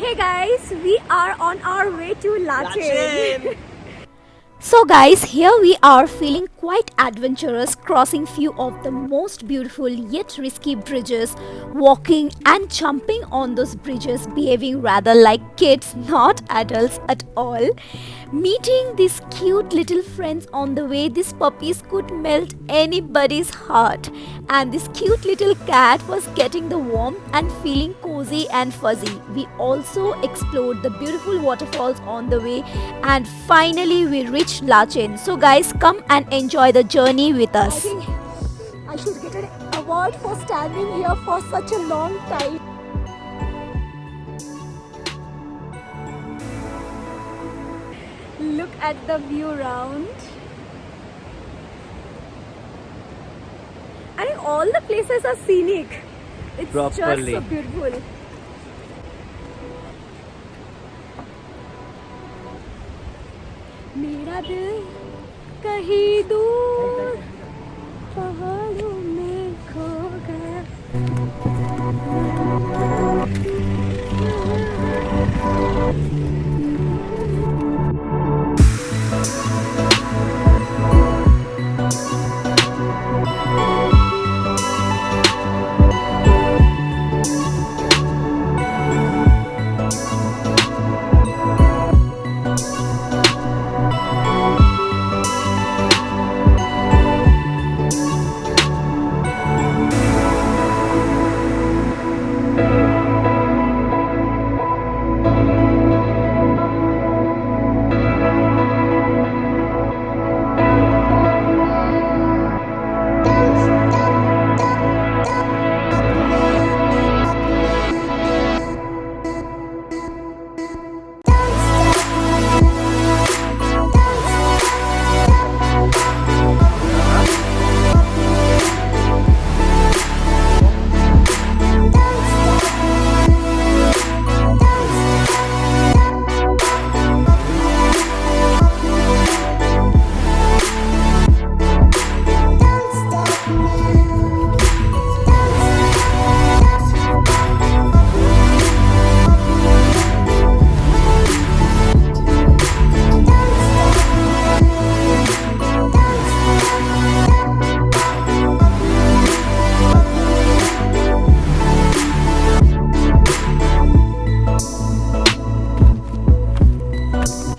Hey guys, we are on our way to Lachen. So guys, here we are feeling quite adventurous, crossing few of the most beautiful yet risky bridges, walking and jumping on those bridges, behaving rather like kids, not adults at all. Meeting these cute little friends on the way, these puppies could melt anybody's heart. And this cute little cat was getting the warmth and feeling cozy and fuzzy. We also explored the beautiful waterfalls on the way, and finally we reached Lachen. So guys, come and enjoy the journey with I us. think I should get an award for standing here for such a long time. Look at the view around. I think all the places are scenic. It's Properly. just so beautiful. मेरा दिल कहीं दूर पहाड़ों में खो गया.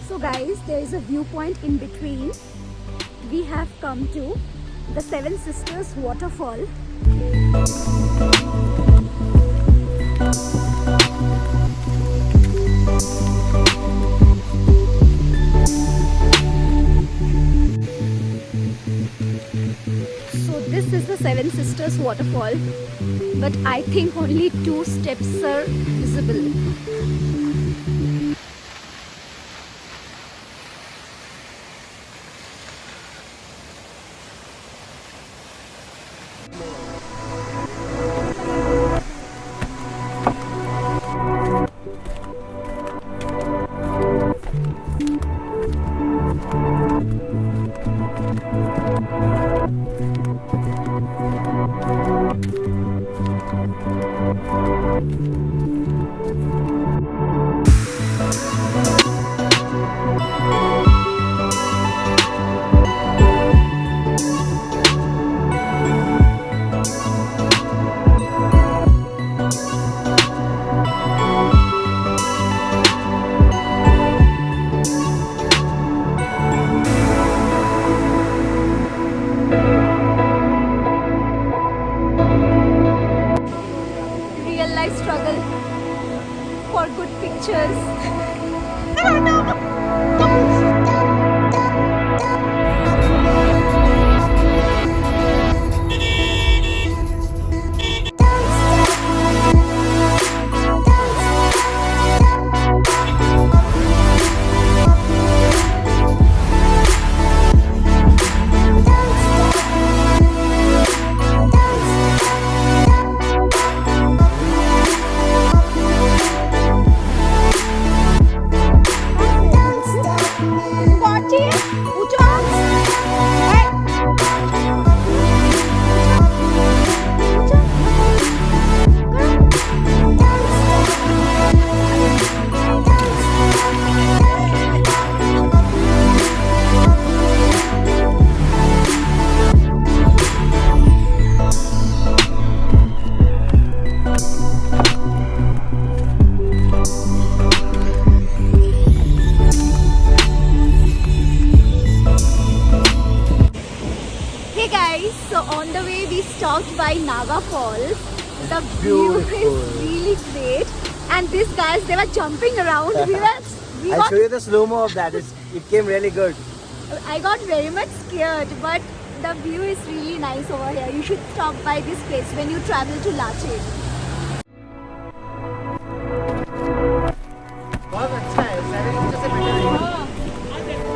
So guys, there is a viewpoint in between. We have come to the Seven Sisters waterfall. So this is the Seven Sisters waterfall, but I think only 2 steps are visible. Real life struggle for good pictures. stopped by Naga Falls. The view is Beautiful. really great. And these guys, they were jumping around. I'll show you the slow-mo of that. It came really good. I got very much scared, but the view is really nice over here. You should stop by this place when you travel to Lache. बहुत अच्छा है, 7 inch से better है।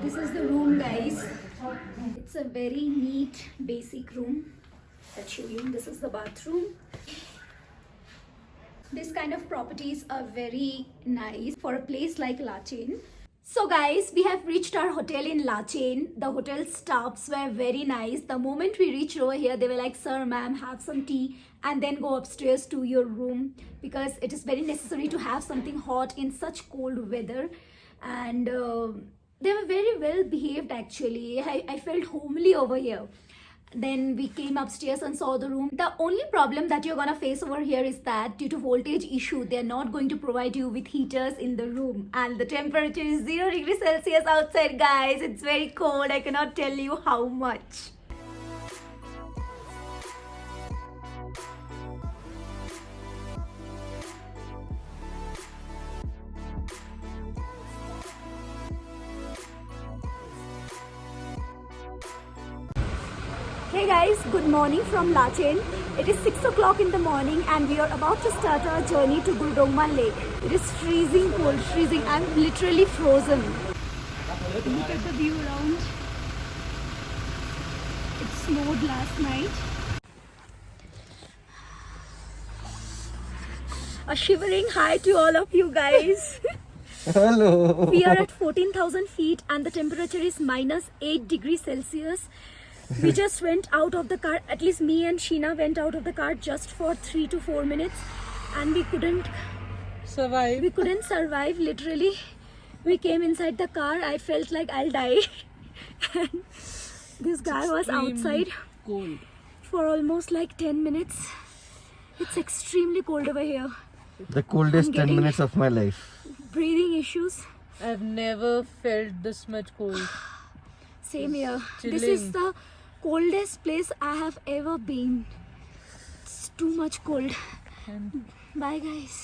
This is the room, guys. It's a very neat, basic room. I'll show you. This is the bathroom. This kind of properties are very nice for a place like Lachen. So guys, we have reached our hotel in Lachen. The hotel staffs were very nice. The moment we reached over here, they were like, "Sir, ma'am, have some tea and then go upstairs to your room because it is very necessary to have something hot in such cold weather." And they were very well behaved actually. I felt homely over here. Then we came upstairs and saw the room. The only problem that you're gonna face over here is that due to voltage issue, they're not going to provide you with heaters in the room. And the temperature is 0 degrees Celsius outside, guys. It's very cold. I cannot tell you how much. Hey guys, good morning from Lachen. It is 6 o'clock in the morning and we are about to start our journey to Gurdongma Lake. It is freezing cold, freezing. I'm literally frozen. Look at the view around. It snowed last night. A shivering hi to all of you guys. Hello. We are at 14,000 feet and the temperature is minus 8 degrees Celsius. We just went out of the car, at least me and Sheena went out of the car just for 3 to 4 minutes and we couldn't survive literally. We came inside the car, I felt like I'll die. And this guy was outside cold. for almost like 10 minutes. It's extremely cold over here. The coldest I'm 10 getting- minutes of my life. Breathing issues. I've never felt this much cold. Same here. This Chilling. is the coldest place I have ever been. It's too much cold. And Bye guys.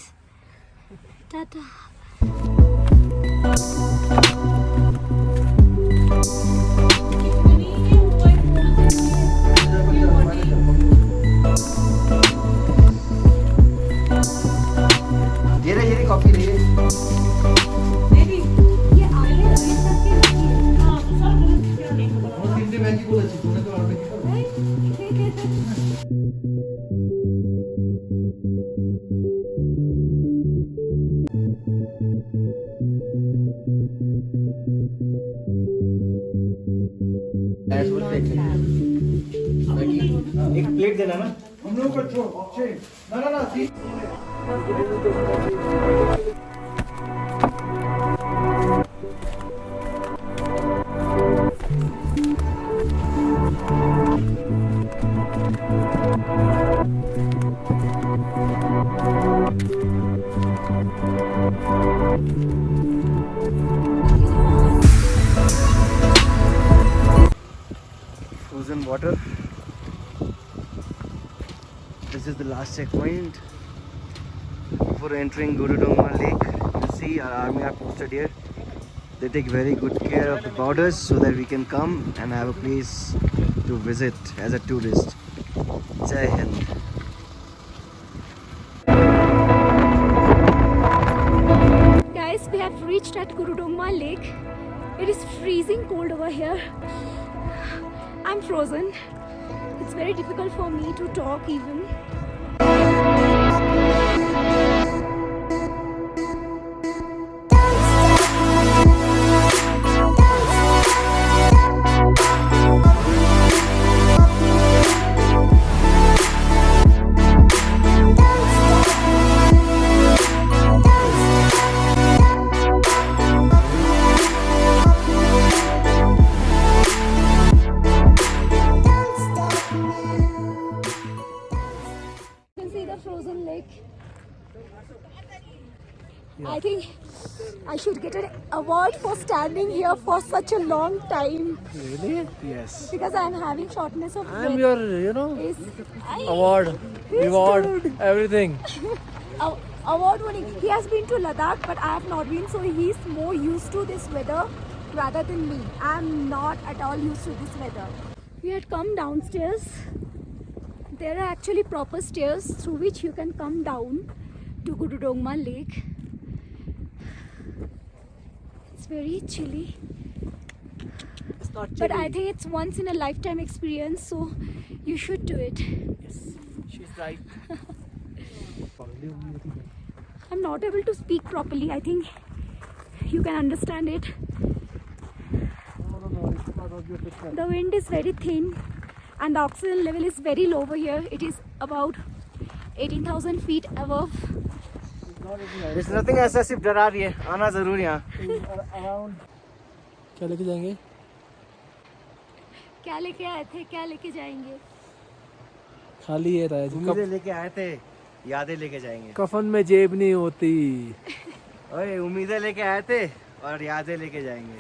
Tata. धीरे धीरे coffee धीरे ये आगे red करके रखिए। एक plate देना ना हम लोग को छोड़ ऑप्शन ना ना सी frozen water. This is the last checkpoint before entering Gurudongma Lake. You see our army are posted here. They take very good care of the borders so that we can come and have a place to visit as a tourist. Jai Hind. we have reached at Gurudongma Lake. It is freezing cold over here. I'm frozen. It's very difficult for me to talk even. You can see the frozen lake. I think I should get an award for standing here for such a long time Really? Yes. because I'm having shortness of breath. I'm your, Is- award, This reward, dude. everything. Award winning. He has been to Ladakh, but I have not been, so he's more used to this weather rather than me. I'm not at all used to this weather. We had come downstairs. There are actually proper stairs through which you can come down to Gurudongma Lake. It's very chilly, It's not but I think it's once in a lifetime experience, so you should do it. She's right. I'm not able to speak properly. I think you can understand it. The wind is very thin and the oxygen level is very low over here. It is about 18,000 feet above. There's nothing ऐसा सिर्फ डरा रही है आना जरूर यहाँ क्या लेके जाएंगे? क्या लेके आए थे, क्या लेके जाएंगे? खाली है ताया जी. उम्मीदें लेके आए थे यादें लेके जाएंगे कफन में जेब नहीं होती. ओए उम्मीदें लेके आए थे और यादें लेके जाएंगे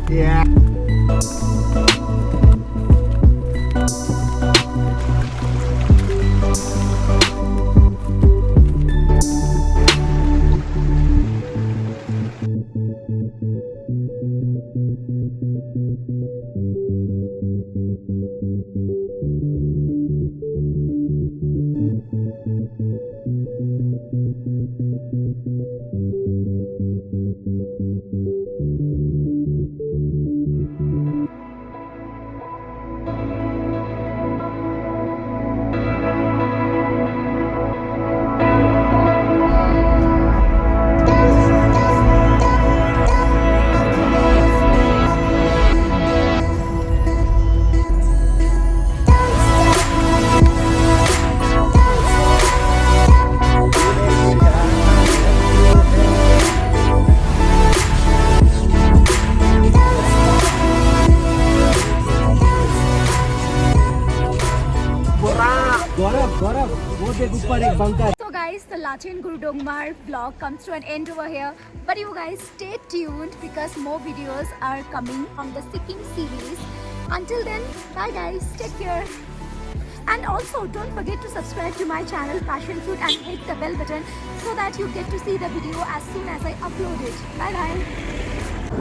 Yeah. So guys, the Lachen Gurudongma vlog comes to an end over here. But you guys stay tuned because more videos are coming from the Sikkim series. Until then, bye guys, take care. And also don't forget to subscribe to my channel Passion Fruit and hit the bell button so that you get to see the video as soon as I upload it. Bye bye.